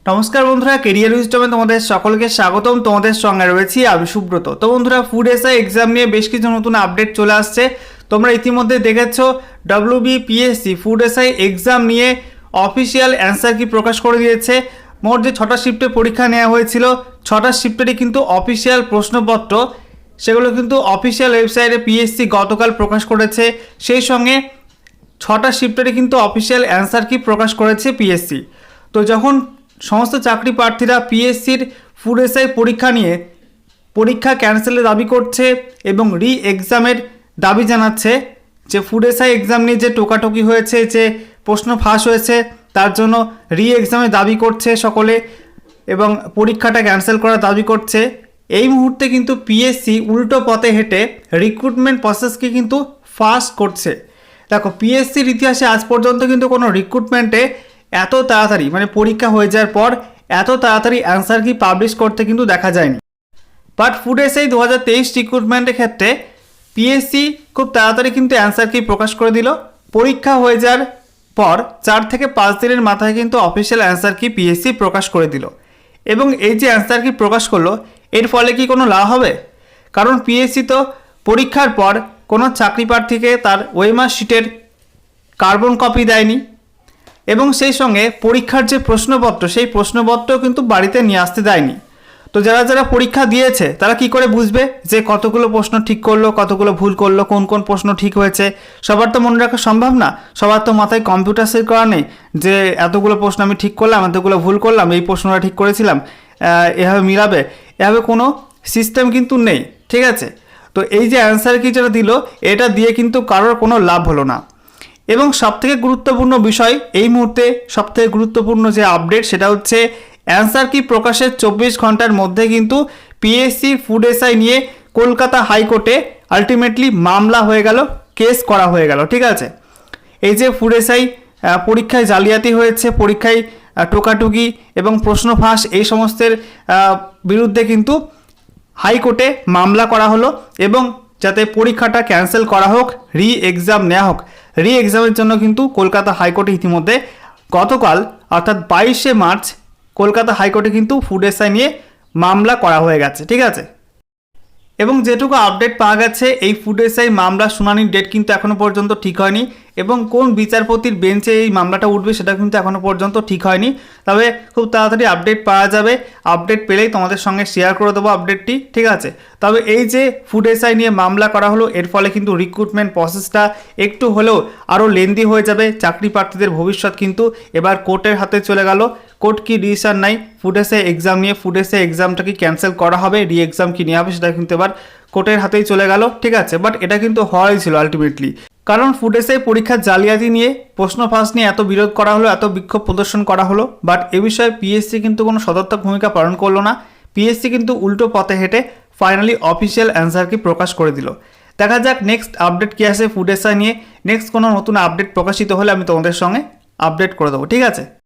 নমস্কার বন্ধুরা, কেরিয়ার উইজডমে তোমাদের সকলকে স্বাগতম। তোমাদের সঙ্গে রয়েছি আমি সুব্রত। তো বন্ধুরা, ফুড এসআই এক্সাম নিয়ে বেশ কিছু নতুন আপডেট চলে আসছে। তোমরা ইতিমধ্যে দেখেছো WBPSC ফুড এসআই এক্সাম নিয়ে অফিসিয়াল অ্যান্সার কি প্রকাশ করে দিয়েছে। মোট যে 6টা শিফটে পরীক্ষা নেওয়া হয়েছিল, 6টা শিফটেরই কিন্তু অফিসিয়াল প্রশ্নপত্র সেগুলো কিন্তু অফিসিয়াল ওয়েবসাইটে পিএসসি গতকাল প্রকাশ করেছে। সেই সঙ্গে 6টা শিফটেরই কিন্তু অফিসিয়াল অ্যান্সার কি প্রকাশ করেছে পিএসসি। তো যখন সমস্ত চাকরি প্রার্থীরা পিএসসির ফুড এসআই পরীক্ষা নিয়ে পরীক্ষা ক্যান্সেলের দাবি করছে এবং রি এক্সামের দাবি জানাচ্ছে, যে ফুড এসআই এক্সাম নিয়ে যে টোকাটকি হয়েছে, যে প্রশ্ন ফাঁস হয়েছে, তার জন্য রি এক্সামের দাবি করছে সকলে এবং পরীক্ষাটা ক্যান্সেল করার দাবি করছে। এই মুহূর্তে কিন্তু পিএসসি উল্টো পথে হেঁটে রিক্রুটমেন্ট প্রসেসকে কিন্তু ফাস্ট করছে। দেখো, পিএসসির ইতিহাসে আজ পর্যন্ত কিন্তু কোনো রিক্রুটমেন্টে এত তাড়াতাড়ি, মানে পরীক্ষা হয়ে যাওয়ার পর এত তাড়াতাড়ি অ্যান্সার কি পাবলিশ করতে কিন্তু দেখা যায়নি। বাট ফুড এসআই 2023 রিক্রুটমেন্টের ক্ষেত্রে পিএসসি খুব তাড়াতাড়ি কিন্তু অ্যান্সার কি প্রকাশ করে দিল। পরীক্ষা হয়ে যাওয়ার পর 4 থেকে 5 দিনের মাথায় কিন্তু অফিসিয়াল অ্যান্সার কি পিএসসি প্রকাশ করে দিল। এবং এই যে অ্যান্সার কি প্রকাশ করলো, এর ফলে কি কোনো লাভ হবে? কারণ পিএসসি তো পরীক্ষার পর কোনো চাকরি প্রার্থীকে তার ওএমআর শিটের কার্বন কপি দেয়নি এবং সেই সঙ্গে পরীক্ষার যে প্রশ্নপত্র, সেই প্রশ্নপত্রও কিন্তু বাড়িতে নিয়ে আসতে দেয়নি। তো যারা যারা পরীক্ষা দিয়েছে তারা কি করে বুঝবে যে কতগুলো প্রশ্ন ঠিক করলো, কতগুলো ভুল করলো, কোন কোন প্রশ্ন ঠিক হয়েছে? সবার তো মনে রাখা সম্ভব না, সবার তো মাথায় কম্পিউটার সেট করা নেই যে এতগুলো প্রশ্ন আমি ঠিক করলাম, এতগুলো ভুল করলাম, এই প্রশ্নটা ঠিক করেছিলাম, এভাবে মিলাবে, এভাবে কোনো সিস্টেম কিন্তু নেই। ঠিক আছে, তো এই যে অ্যান্সার কি যেটা দিল, এটা দিয়ে কিন্তু কারোর কোনো লাভ হলো না। এবং সবথেকে গুরুত্বপূর্ণ বিষয় এই মুহূর্তে, সবথেকে গুরুত্বপূর্ণ যে আপডেট, সেটা হচ্ছে অ্যান্সার কি প্রকাশের 24 ঘন্টার মধ্যে কিন্তু পিএসসি ফুড এসআই নিয়ে কলকাতা হাইকোর্টে আলটিমেটলি মামলা হয়ে গেল, কেস করা হয়ে গেল। ঠিক আছে, এই যে ফুড এসআই পরীক্ষায় জালিয়াতি হয়েছে, পরীক্ষায় টোকাটুকি এবং প্রশ্ন ফাঁস, এই সমস্তের বিরুদ্ধে কিন্তু হাইকোর্টে মামলা করা হলো এবং যাতে পরীক্ষাটা ক্যান্সেল করা হোক, রি এক্সাম নেওয়া হোক। রি এক্সামের জন্য কিন্তু কলকাতা হাইকোর্টে ইতিমধ্যে গতকাল অর্থাৎ 22শে মার্চ কলকাতা হাইকোর্টে কিন্তু ফুড এসআই নিয়ে মামলা করা হয়ে গেছে। ঠিক আছে, এবং যেটুকু আপডেট পাওয়া গেছে, এই ফুড এসআই মামলা শুনানির ডেট কিন্তু এখনও পর্যন্ত ঠিক হয়নি এবং কোন বিচারপতির বেঞ্চে এই মামলাটা উঠবে সেটা কিন্তু এখনও পর্যন্ত ঠিক হয়নি। তবে খুব তাড়াতাড়ি আপডেট পাওয়া যাবে, আপডেট পেলেই তোমাদের সঙ্গে শেয়ার করে দেবো আপডেটটি। ঠিক আছে, তবে এই যে ফুড এসআই নিয়ে মামলা করা হলো, এর ফলে কিন্তু রিক্রুটমেন্ট প্রসেসটা একটু হলেও আরও লেন্দি হয়ে যাবে। চাকরি প্রার্থীদের ভবিষ্যৎ কিন্তু এবার কোর্টের হাতে চলে গেল। কোর্ট কি ডিসিশন নাই ফুড এসআই এক্সাম নিয়ে, ফুড এসআই এক্সামটা কি ক্যান্সেল করা হবে, রি এক্সাম কি নেওয়া হবে, সেটা কিন্তু এবার কোর্টের হাতেই চলে গেল। ঠিক আছে, বাট এটা কিন্তু হওয়াই ছিল আলটিমেটলি, কারণ ফুড এসআই পরীক্ষার জালিয়াতি নিয়ে, প্রশ্ন ফাঁস নিয়ে এত বিরোধ করা হলো, এত বিক্ষোভ প্রদর্শন করা হলো, বাট এ বিষয়ে পিএসসি কিন্তু কোনো সদর্থক ভূমিকা পালন করলো না। পিএসসি কিন্তু উল্টো পথে হেঁটে ফাইনালি অফিসিয়াল অ্যান্সার কি প্রকাশ করে দিল। দেখা যাক নেক্সট আপডেট কী আসে ফুড এসআই নিয়ে। নেক্সট কোনো নতুন আপডেট প্রকাশিত হলে আমি তোমাদের সঙ্গে আপডেট করে দেবো। ঠিক আছে।